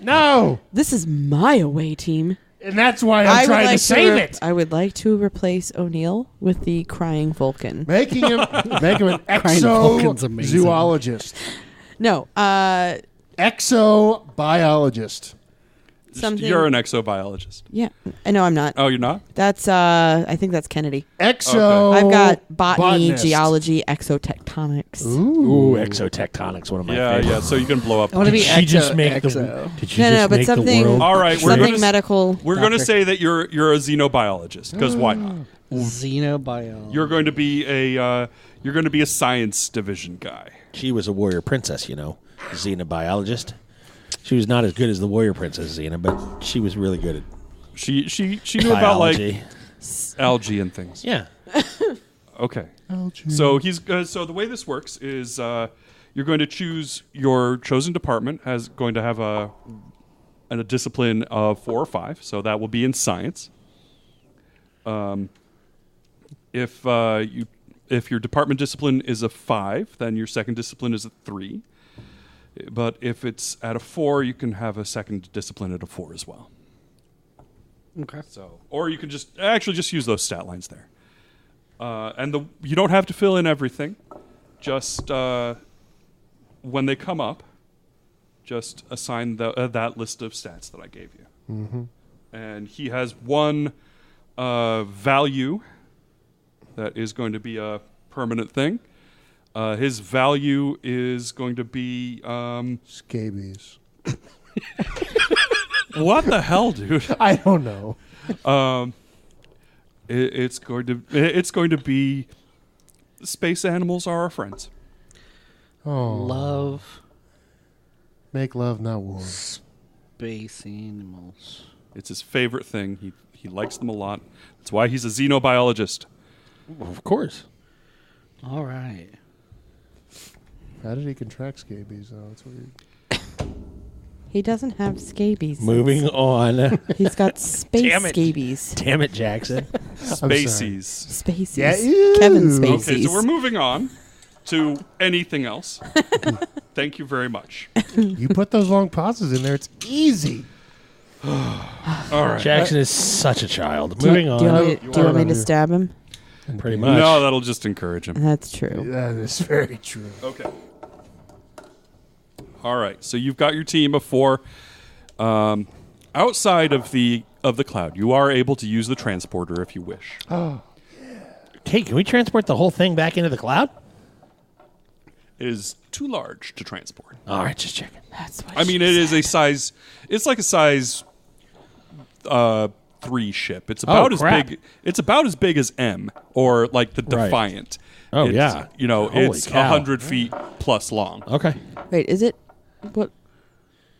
No, This is my away team. and that's why I I'm would trying like to save re- it. I would like to replace O'Neill with the crying Vulcan. Making him an Vulcan's amazing. exozoologist, No, exobiologist. something. You're an exobiologist. Yeah, I know I'm not. Oh, you're not? That's I think that's Kennedy. Exo. I've got botany, botanist. geology, exotectonics. Ooh, exotectonics. One of my Yeah, favorites. yeah. So you can blow up. I want to be Did she just make exo. the? Did she No, just no, but make something- the world? All right, we're Something gonna medical. we're going to Doctor. say that you're a xenobiologist because why not? Xenobiology. You're going to be a science division guy. She was a warrior princess, you know, xenobiologist. She was not as good as the warrior princess Xena, but she was really good at She knew about biology. like algae and things. Yeah. Okay. So so the way this works is you're going to choose your chosen department as going to have a discipline of 4 or 5. So that will be in science. If your department discipline is a 5, then your second discipline is a 3. But if it's at a 4, you can have a second discipline at a 4 as well. Okay. So, or you can just use those stat lines there. You don't have to fill in everything. Just when they come up, just assign that list of stats that I gave you. Mm-hmm. And he has one value that is going to be a permanent thing. His value is going to be Scabies. what the hell, dude? I don't know. It's going to be space animals are our friends. Oh, Love make love, not war. space animals. It's his favorite thing. He likes them a lot. That's why he's a xenobiologist. Of course. All right. How did he contract scabies? Oh, that's weird. He doesn't have scabies. Moving on. He's got space Damn it. scabies. Damn it, Jackson. Spacies. Spaces. Yeah, ew. Kevin Okay, Spaces. Okay, so we're moving on to anything else. Thank you very much. You put those long pauses in there, it's easy. All right. Jackson is such a child. Do you- Moving Do you on. want me, to stab him? Pretty much. No, that'll just encourage him. That's true. That is very true. Okay. All right. So you've got your team of 4. Outside of the cloud, you are able to use the transporter if you wish. Oh, Hey, can we transport the whole thing back into the cloud? It is too large to transport. All right, just checking. That's what I mean, she it is said. a size. It's like a size 3 ship. It's about as crap. big. It's about as big as M or like the Right. Defiant. Oh, It's, yeah. You know, Holy it's cow. 100 feet plus long. Okay. Wait, is it? What?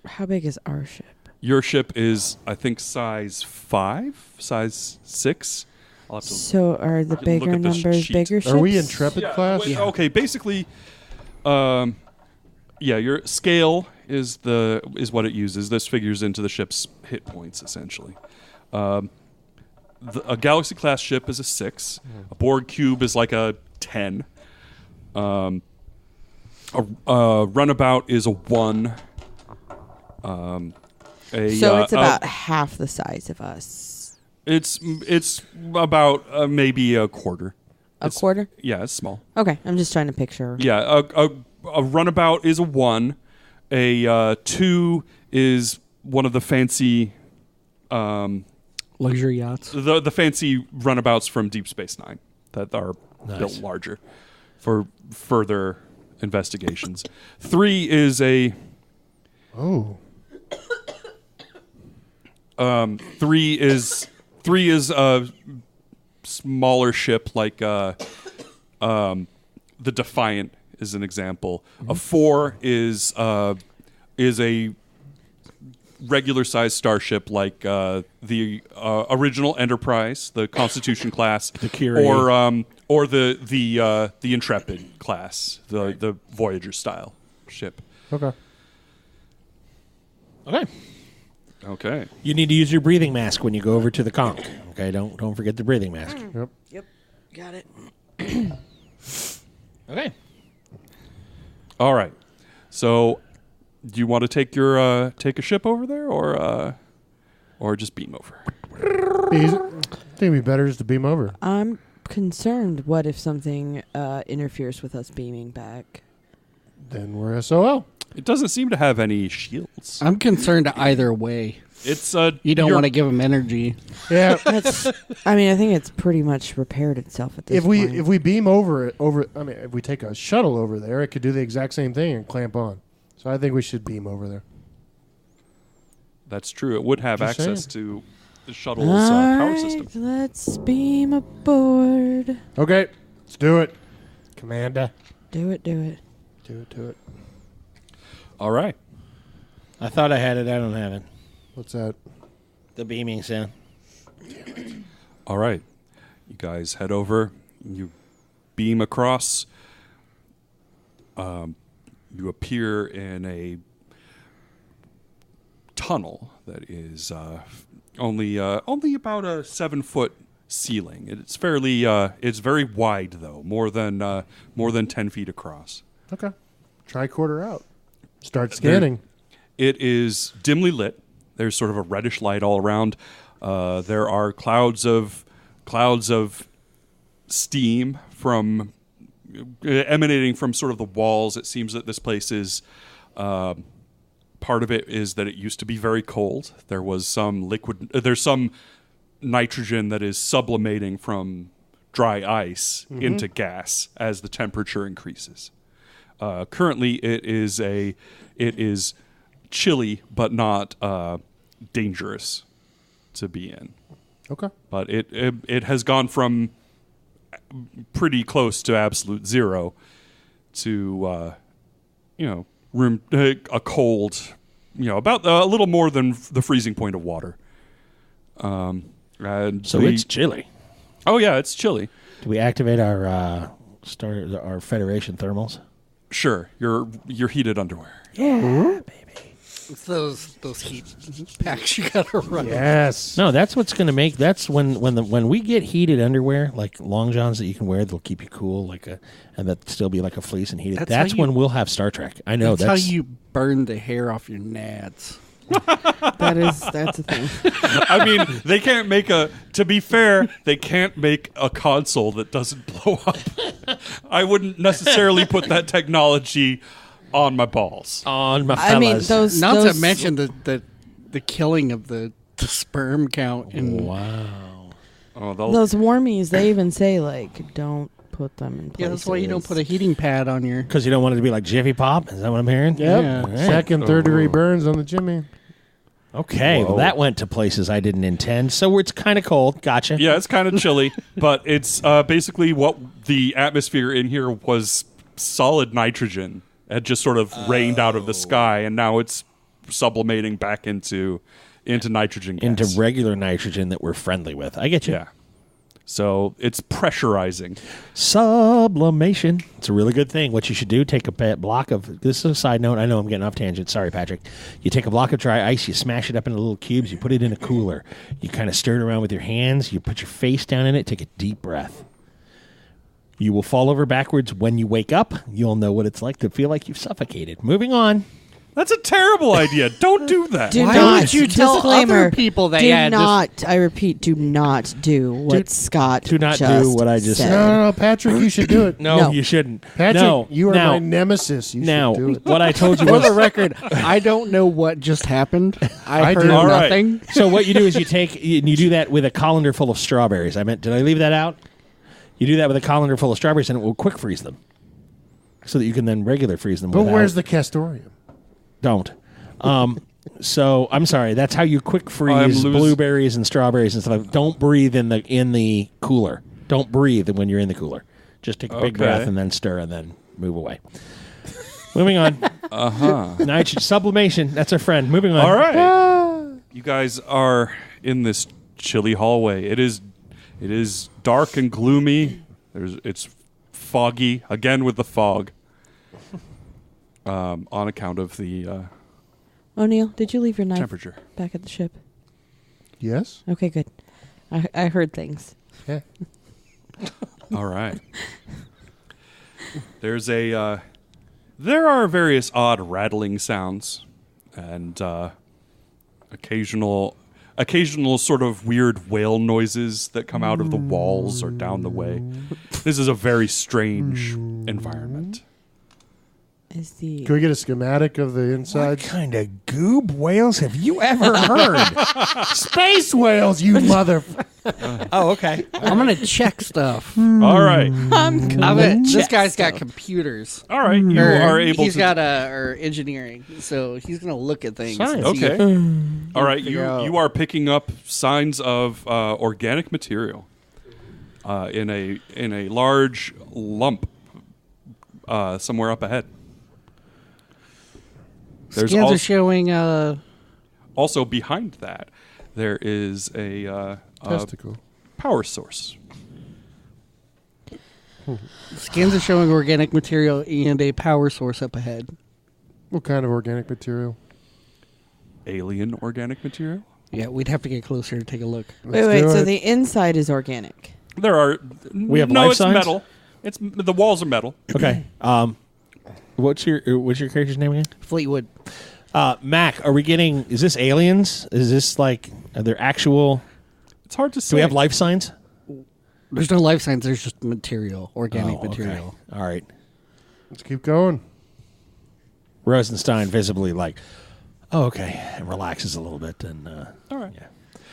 How big is our ship? Your ship is, I think, size 5, size 6. I'll have to So are the look bigger at the numbers sheet. bigger ships? are we intrepid class? wait, Okay, basically, your scale is what it uses. This figures into the ship's hit points essentially. A Galaxy class ship is a 6. A Borg cube is like a 10. A runabout is a 1. So it's about half the size of us. It's about maybe a quarter. A quarter? Yeah, it's small. Okay, I'm just trying to picture. Yeah, a runabout is a 1. A 2 is one of the fancy Luxury yachts. the fancy runabouts from Deep Space Nine that are Nice. built larger for further investigations. 3 is a Oh, 3 is a smaller ship like the Defiant is an example. A 4 is a regular sized starship like the original Enterprise, the Constitution class, The Curie. or the Intrepid class, the Voyager style ship. okay. Okay. Okay. You need to use your breathing mask when you go over to the conch. Okay, don't forget the breathing mask. Yep. Yep, got it. Okay. All right. So, do you want to take a ship over there, or just beam over? I think it'd be better just to beam over. I'm concerned. What if something interferes with us beaming back? Then we're SOL. It doesn't seem to have any shields. I'm concerned either way. It's You don't want to give them energy. Yeah. That's. I mean, I think it's pretty much repaired itself at this point. If we beam over, I mean, if we take a shuttle over there, it could do the exact same thing and clamp on. So I think we should beam over there. That's true. It would have Just access to the shuttle's All power right, system. let's beam aboard. Okay, let's do it, Commander. Do it. Do it. All right. I thought I had it. I don't have it. What's that? The beaming sound. All right. You guys head over. You beam across. You appear in a tunnel that is only about a 7-foot ceiling. It's fairly. It's very wide though, more than 10 feet across. Okay, tricorder out. Start scanning. It is dimly lit. There's sort of a reddish light all around. There are clouds of steam from emanating from sort of the walls. It seems that this place is part of it is that it used to be very cold. There was some liquid. There's some nitrogen that is sublimating from dry ice into gas as the temperature increases. Currently, it is chilly, but not dangerous to be in. Okay. But it has gone from pretty close to absolute zero to room a cold, about a little more than the freezing point of water. And So it's chilly. Oh yeah, it's chilly. Do we activate our our Federation thermals? Sure, your heated underwear. Yeah, baby. It's those heat packs you gotta run. Yes. No, that's what's going to make. That's when we get heated underwear, like long johns that you can wear, they'll keep you cool, and that still be like a fleece and heated. That's when we'll have Star Trek. I know. That's how you burn the hair off your nads. That's a thing. I mean, they can't make to be fair, they can't make a console that doesn't blow up. I wouldn't necessarily put that technology on my balls. On my fellas. I mean, those. Not to mention the killing of the sperm count. Wow. Oh, Those warmies, they even say, like, don't put them in place. Yeah, that's why you don't put a heating pad on your... Because you don't want it to be like Jiffy Pop? Is that what I'm hearing? Yep. Yeah. All right. Second, third degree burns on the Jimmy. Okay, Whoa. well, that went to places I didn't intend. So it's kind of cold. Gotcha. Yeah, it's kind of chilly, but it's basically what the atmosphere in here was solid nitrogen. Had just sort of rained out of the sky, and now it's sublimating back into nitrogen gas. Into regular nitrogen that we're friendly with. I get you. Yeah. So it's pressurizing. Sublimation. It's a really good thing. What you should do, take a block of... This is a side note. I know I'm getting off tangent. Sorry, Patrick. You take a block of dry ice, you smash it up into little cubes, you put it in a cooler. You kind of stir it around with your hands. You put your face down in it. Take a deep breath. You will fall over backwards when you wake up. You'll know what it's like to feel like you've suffocated. Moving on. That's a terrible idea. Don't do that. Do Why not. would you tell Disclaimer, other people that? Do Yeah, not. I repeat, do not do what Scott. do not just do what I just said. No, Patrick, you should do it. No, No. you shouldn't. Patrick, no, you are now, my nemesis. You now, should do it. what I told you For was... the record, I don't know what just happened. I heard did. All right. nothing. So what you do is you do that with a colander full of strawberries. Did I leave that out? You do that with a colander full of strawberries, and it will quick freeze them, so that you can then regular freeze them. But without- where's the castorium? Don't. So I'm sorry. That's how you quick freeze blueberries and strawberries and stuff. Don't breathe in the cooler. Don't breathe when you're in the cooler. Just take a big breath and then stir and then move away. Moving on. Nitrogen sublimation. That's our friend. Moving on. All right. You guys are in this chilly hallway. It is dark and gloomy. It's foggy again with the fog. On account of the O'Neill, did you leave your knife temperature. back at the ship? Yes? Okay, good. I heard things. Yeah. All right. There are various odd rattling sounds and occasional sort of weird whale noises that come out of the walls or down the way. This is a very strange environment. Is the Can we get a schematic of the What inside? kind of goob whales have you ever heard? Space whales, you mother... Oh, okay. I'm gonna check stuff. All right. This guy's got computers. All right. You are able He's to got engineering, so he's gonna look at things. Science. and see Okay. if- All right, figure out- you are picking up signs of organic material in a large lump somewhere up ahead. There's Scans are showing. also behind that there is a Testicle. power source. Scans are showing organic material and a power source up ahead. What kind of organic material? Alien organic material. Yeah, we'd have to get closer to take a look. wait. do So it. the inside is organic. There are We have no. life It's signs? metal. The walls are metal. Okay. What's your character's name again? Fleetwood. Mac, is this aliens? Is this are there actual... It's hard to say. Do we have life signs? There's no life signs. There's just material, organic Oh, okay. material. All right. Let's keep going. Rosenstein visibly oh, okay, and relaxes a little bit. And All right.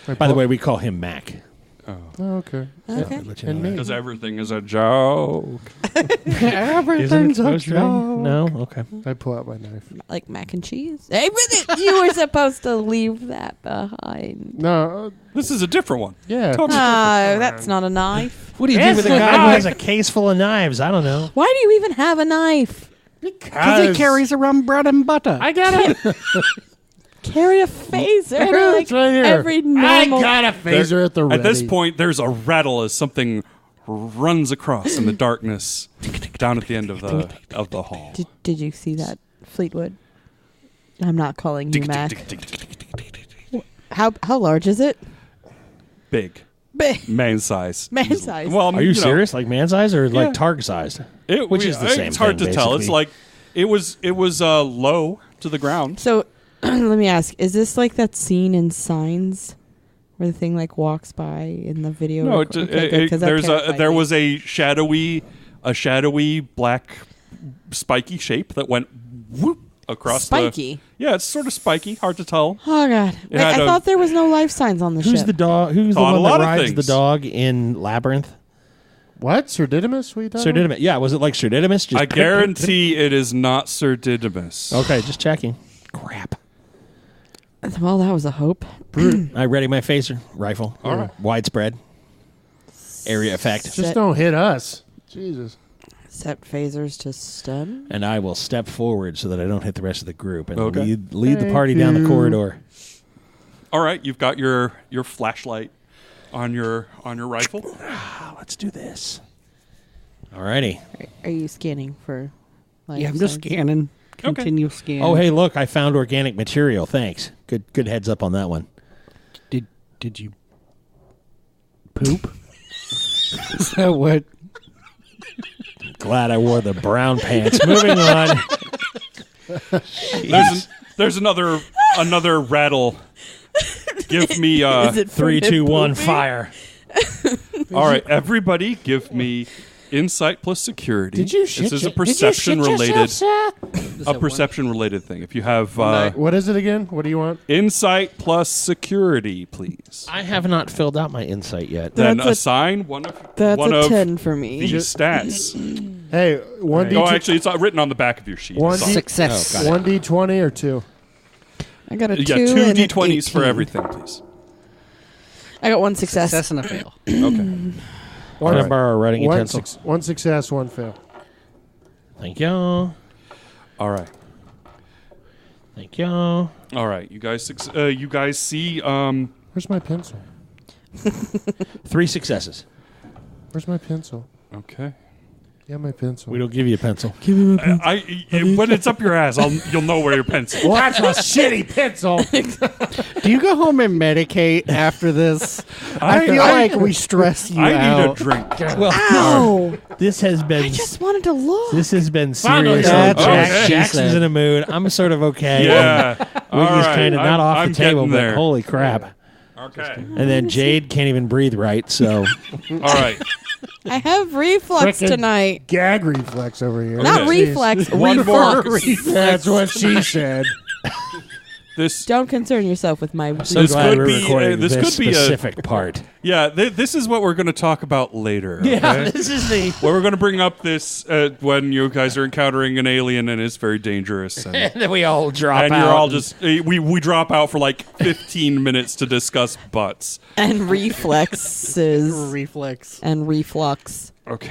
yeah. By the way, we call him Mac. Oh, okay. Okay. Let you And know me. Because everything is a joke. that. Isn't it Everything's a supposed to be? joke. No? Okay. I pull out my knife. Like mac and cheese. Hey, but you were supposed to leave that behind. No, This is a different one. yeah. Totally. No, that's not a knife. What do you do with a guy who has a case full of knives? I don't know. Why do you even have a knife? Because he carries around bread and butter. I got it. Carry a phaser. It's Like right here. every normal. I got a phaser at the ready. At this point, there's a rattle as something runs across in the darkness down at the end of the hall. Did you see that, Fleetwood? I'm not calling you Mac. How large is it? Big. Big. Man size. Man Easily. size. Well, Are you serious? Like man size or Yeah. like targ sized? Which is the same It's hard thing, to tell. It's basically. like it was low to the ground. So, let me ask: is this like that scene in Signs, where the thing like walks by in the video? No, Okay, good, 'cause that terrified there me. was a shadowy black spiky shape that went whoop across Spiky? Yeah, it's sort of spiky, hard to tell. Oh God! Wait, had I a- thought there was no life signs on the Who's ship. the dog? Who's the On a one that lot of rides the things. dog in Labyrinth? What? Sir Didymus? What are you talking Sir Didymus. Yeah, was it like Sir Didymus? Just I guarantee it is not Sir Didymus. Okay, just checking. Crap. Well, that was a hope. I ready my phaser rifle. All right. Widespread area effect, Just don't hit us. Jesus. Set phasers to stun. and I will step forward so that I don't hit the rest of the group and Okay. lead the Thank party down the you. corridor. All right, you've got your flashlight on your rifle. Let's do this. Alrighty. Are you scanning for life Yeah, I'm just signs? scanning. Continue scanning. Oh, hey, look! I found organic material. Thanks. Good heads up on that one. Did you poop? Is that what? Glad I wore the brown pants. Moving on. There's another rattle. Give me Is it from 3, it 2, 1, pooping? fire. all right, everybody give me insight plus security. Did you shit This is a your- did you shit perception related yourself, perception related thing. If you have What is it again? What do you want? insight plus security, please. I have not filled out my insight yet. Then That's a- assign one of That's one a of 10 for me. these stats. Hey, one No, D actually, it's written on the back of your sheet. One Sorry. Success. Oh, got it. 1d20 or 2. I got a 2 Yeah, two and an d20s for 18. everything, please. I got one success. Success and a fail. Okay. Can I borrow a writing One, utensil? one success, one fail. Thank you. All right. Thank you. All right. You guys see Where's my pencil? 3 successes. Where's my pencil? okay. Yeah, my pencil. We don't give you a pencil. When it's up your ass, you'll know where your pencil. Well, that's a shitty pencil. Do you go home and medicate after this? I feel like we stress you I need a out. drink. Well, Ow! this has been I just wanted to look. this has been Finally, serious. that's Jack- what she Jackson's said. in a mood. I'm sort of okay. Yeah. All Wiggy's right. kind of not off I'm the table, getting but there. holy crap! Okay. And then Jade can't even breathe right. So All right. I have reflux Frickin' tonight. Gag reflex over here. Not Okay. reflex, One more. reflux. That's what she said. This Don't concern yourself with my. so This glad could we're be, recording this this could be a- specific part. yeah. This is what we're going to talk about later. Okay? this is the. Well, we're going to bring up this when you guys are encountering an alien and it's very dangerous, and, And then we all drop and out. you're all just we drop out for like 15 minutes to discuss butts. and reflexes Reflex. and reflux. Okay.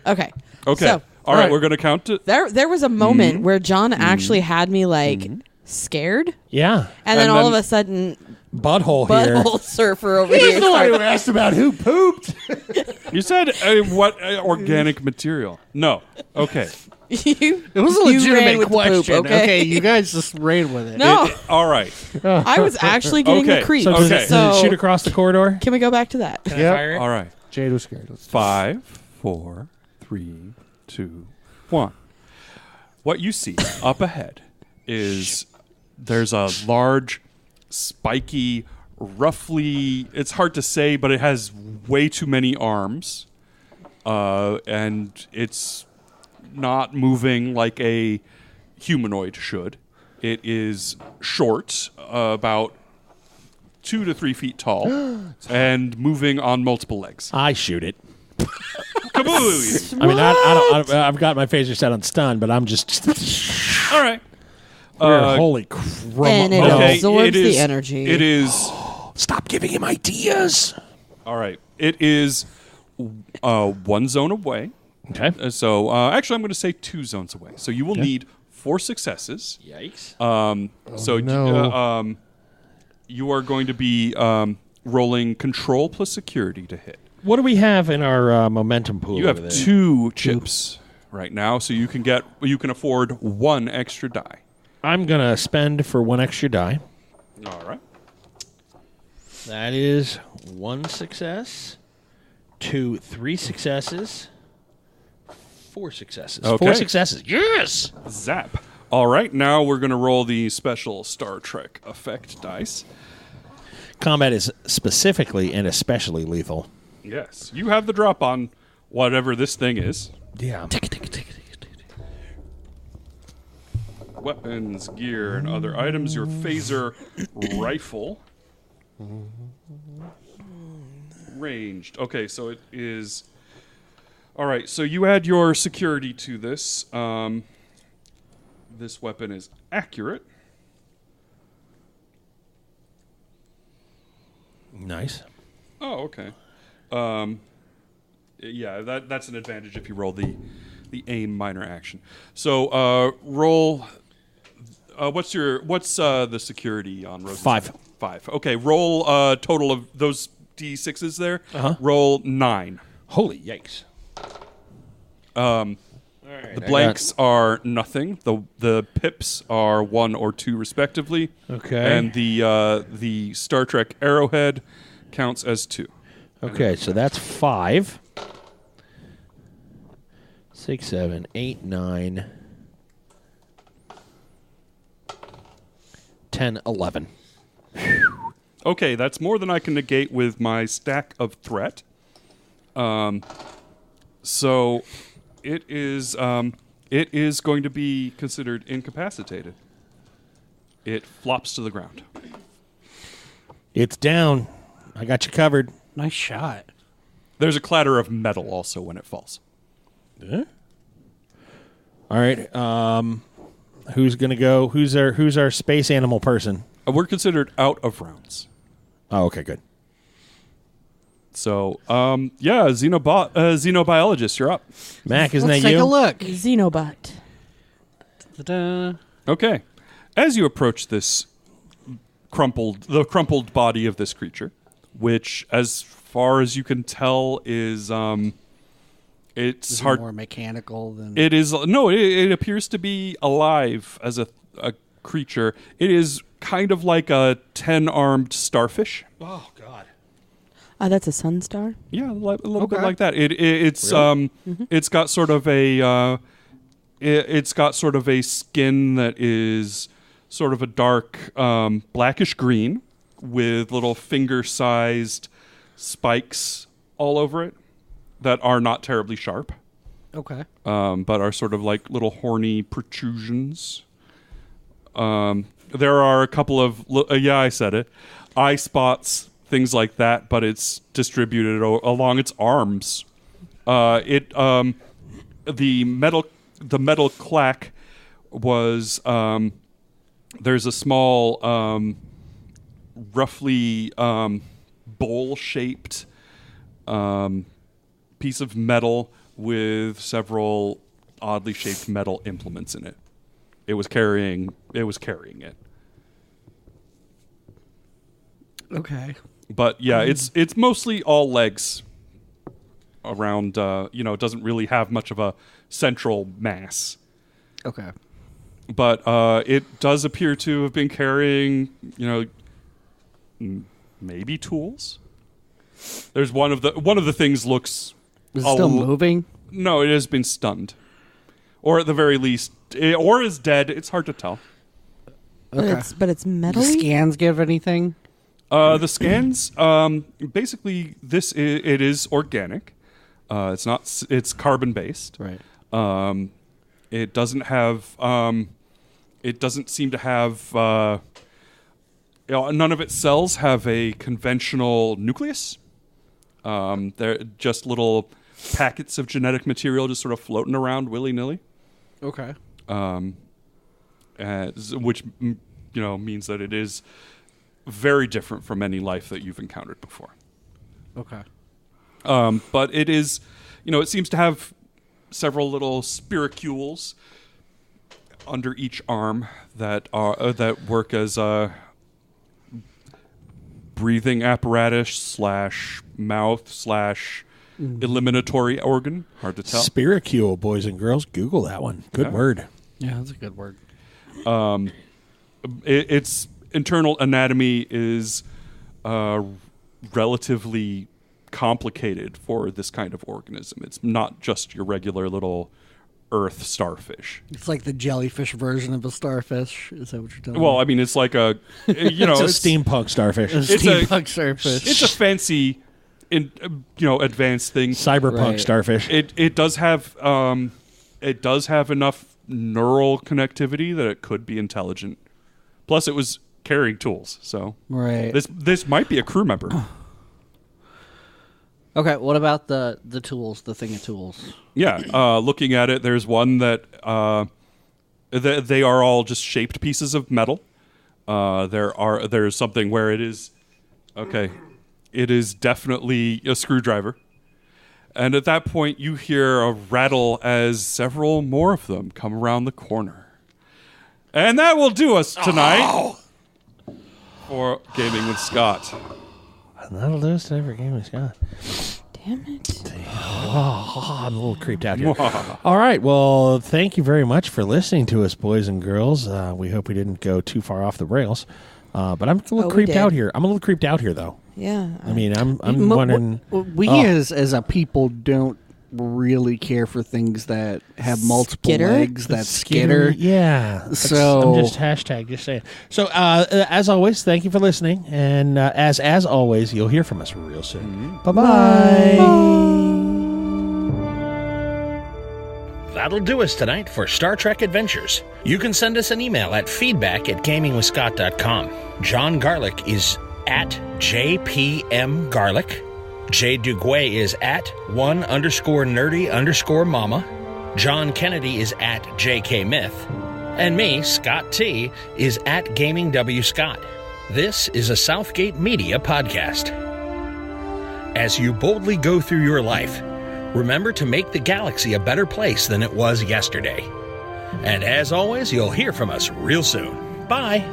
Okay. Okay. So, all right. We're going to count it. there was a moment where John actually had me like scared, Yeah, and then And all then- of a sudden, butthole here. butthole surfer over He's here. the one who started- asked about who pooped. You said what organic material? No. Okay. you, It was a you ran legitimate with the question. poop, okay? You guys just ran with it. No, All right. I was actually getting Okay. the creep. So does, Okay. it, does it So shoot across the corridor? can we go back to that? Can I Yep. fire it? All right. Jade was scared. 5, 4, 3, 2, 1. What you see up ahead is there's a large, spiky, roughly, it's hard to say, but it has way too many arms. And it's not moving like a humanoid should. It is short, about 2 to 3 feet tall, and moving on multiple legs. I shoot it. Kabooey! I mean, I don't. I've got my phaser set on stun, but I'm just. All right. holy crap! And it Okay, absorbs it is- the energy. It is. Stop giving him ideas. All right. It is 1 zone away. Okay. So actually, I'm going to say 2 zones away. So you will need 4 successes. Yikes. no. You are going to be rolling control plus security to hit. What do we have in our momentum pool? You have over there? 2 chips right now, so you can afford 1 extra die. I'm gonna spend for 1 extra die. All right. That is 1 success, 2, 3 successes, 4 successes. Okay. 4 successes. Yes. Zap. All right, now we're going to roll the special Star Trek effect dice. Combat is specifically and especially lethal. Yes, you have the drop on whatever this thing is. Yeah. Weapons, gear, and other items. Your phaser rifle. Ranged. Okay, so it is... All right, so you add your security to this. This weapon is accurate. Nice. Oh, okay. Yeah, that's an advantage if you roll the aim minor action. So roll. What's the security on Rose? 5. 5. Okay, roll a total of those d6s there. Uh-huh. Roll 9. Holy yikes. The blanks are nothing. The pips are 1 or 2 respectively. Okay. And the Star Trek arrowhead counts as 2. Okay, so that's 5. 6, 7, 8, 9, 10, 11. Okay, that's more than I can negate with my stack of threat. So it is going to be considered incapacitated. It flops to the ground. It's down. I got you covered. Nice shot. There's a clatter of metal also when it falls. All right. Who's gonna go? Who's our space animal person? We're considered out of rounds. Oh, okay, good. So, xenobiologist, you're up. Mac, isn't Let's that take you? a look. Xenobot. Ta-da. Okay. As you approach this crumpled body of this creature, which, as far as you can tell, is it's Is it hard. more mechanical than It is no. It appears to be alive as a creature. It is kind of like a 10-armed starfish. Oh God. That's a sun star. Yeah, a little bit Okay. like that. It's it's got sort of a it's got sort of a skin that is sort of a dark blackish green with little finger-sized spikes all over it that are not terribly sharp, Okay. but are sort of like little horny protrusions. There are a couple of I said it, eye spots, things like that, but it's distributed along its arms. The metal clack was there's a small roughly bowl-shaped piece of metal with several oddly shaped metal implements in it. It was carrying it. Okay. But yeah, it's mostly all legs around. It doesn't really have much of a central mass. Okay. But it does appear to have been carrying, maybe tools. There's one of the things looks. Is it still moving? No, it has been stunned, or at the very least, or is dead. It's hard to tell. Okay. But it's Do metal. scans give anything? The scans, basically, it is organic. It's not. It's carbon based. Right. It doesn't have. It doesn't seem to have. None of its cells have a conventional nucleus. They're just little packets of genetic material just sort of floating around willy-nilly. Okay. Which means that it is very different from any life that you've encountered before. Okay. But it is, it seems to have several little spiracules under each arm that work as a breathing apparatus / mouth / eliminatory organ. Hard to tell. Spiricule, boys and girls. Google that one. Good word. Yeah, that's a good word. Its internal anatomy is relatively complicated for this kind of organism. It's not just your regular little earth starfish. It's like the jellyfish version of a starfish. Is that what you're telling me? Well, I mean, it's like a it's a steampunk starfish. Steampunk starfish. It's a fancy, advanced thing. Cyberpunk Right. starfish. It does have enough neural connectivity that it could be intelligent. Plus, it was carrying tools, so Right. this might be a crew member. Okay, what about the tools, the thing of tools? Yeah, looking at it, there's one that they are all just shaped pieces of metal. There's something where it is definitely a screwdriver. And at that point, you hear a rattle as several more of them come around the corner. And that will do us tonight for Gaming with Scott. That'll do us today for Gaming with Scott. Damn it. I'm a little creeped out here. All right. Well, thank you very much for listening to us, boys and girls. We hope we didn't go too far off the rails. But I'm a little creeped out here. I'm a little creeped out here, though. Yeah. I mean, I'm wondering. We as a people don't really care for things that have multiple Skitter? legs that skitter. Yeah. So I'm just saying. So as always, thank you for listening, and as always, you'll hear from us real soon. Bye-bye. That'll do us tonight for Star Trek Adventures. You can send us an email at feedback@gamingwithscott.com. John Garlick is at JPMGarlic. Jay Duguay is at @1_nerdy_mama. John Kennedy is at JKMyth. And me, Scott T, is at GamingWScott. This is a Southgate Media podcast. As you boldly go through your life, remember to make the galaxy a better place than it was yesterday. And as always, you'll hear from us real soon. Bye.